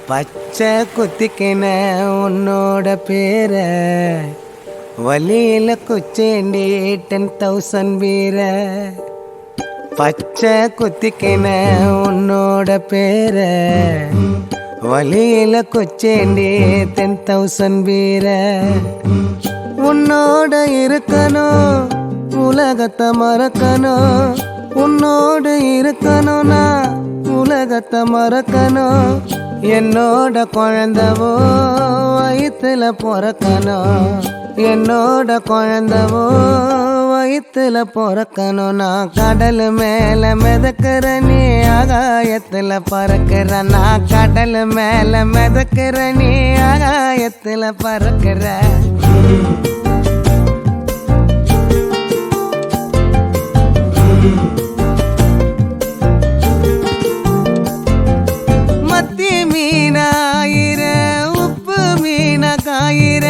பச்சை குத்திக்கின உன்னோட பேர வலியில குச்சேண்டி 10,000 வீர. பச்சை குத்திக்கின உன்னோட பேர வலியில குச்சேண்டி 10,000 வீர. உன்னோட இருக்கணும் உலகத்தை மறக்கணும், உன்னோடு இருக்கணும்னா உலகத்தை மறக்கணும். என்னோட குழந்தவோ வயிற்றுல பிறக்கணும், என்னோட குழந்தவோ வயிற்றுல பிறக்கணும். நான் கடல் மேல மிதக்கிற நீ ஆகாயத்துல பறக்கிற, நான் கடல் மேல மிதக்கிற நீ ஆகாயத்துல பறக்கிற. மத்தி மீனாயிர உப்பு மீன காயிர,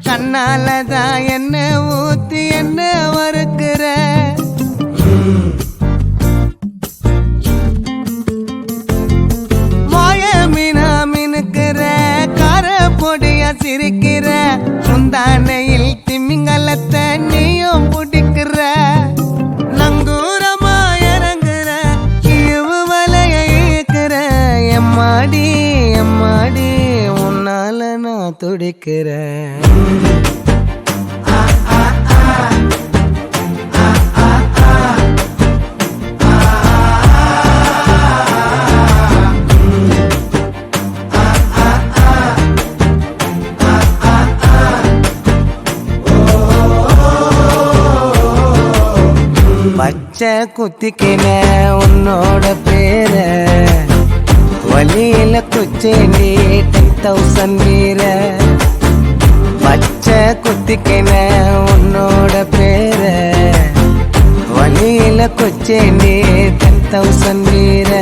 கண்ணாலதான் என்ன ஊத்தி என்ன வறுக்கிற. மாய மீனா மினுக்கிற கார பொடிய சிரிக்கிற, முந்தானையில் திமிங்கலத்தை நீயும் பிடிக்கிற. நங்கூரமா இறங்குற இவு வலைய இழுக்கிற, எம்மாடி எம்மாடி உன்னால நான் துடிக்கிறேன். பச்சை குத்திக்கின உன்னோட பேர வலியில குச்சேண்டி 10,000 வீர. பச்சை குத்திக்கின உன்னோட பேர வலியில குச்சேண்டி 10,000 வீர.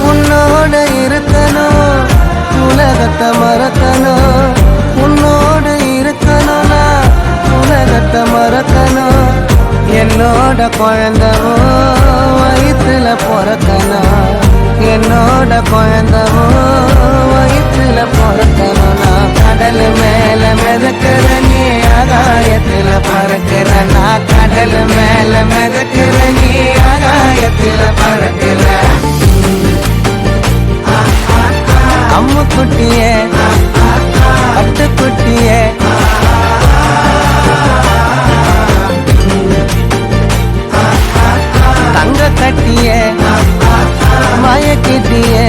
உன்னோட இருக்கணும் உலகத்தை மறக்கணும், உன்னோடு இருக்கணும்னா உலகத்தை மறக்கணும். என்னோட குழந்தவோ வயிற்றுல பிறக்கணும், என்னோட குழந்தவோ வயிற்றுல பிறக்கணும். நான் கடல் மேல மிதக்கிற நீ ஆகாயத்துல பறக்கிற, நான் கடல் மேல மிதக்கிற நீ ஆகாயத்துல பறக்கிற. அம்மு குட்டியே அட்டு குட்டியே தங்க கட்டிய மயக்கிட்டியே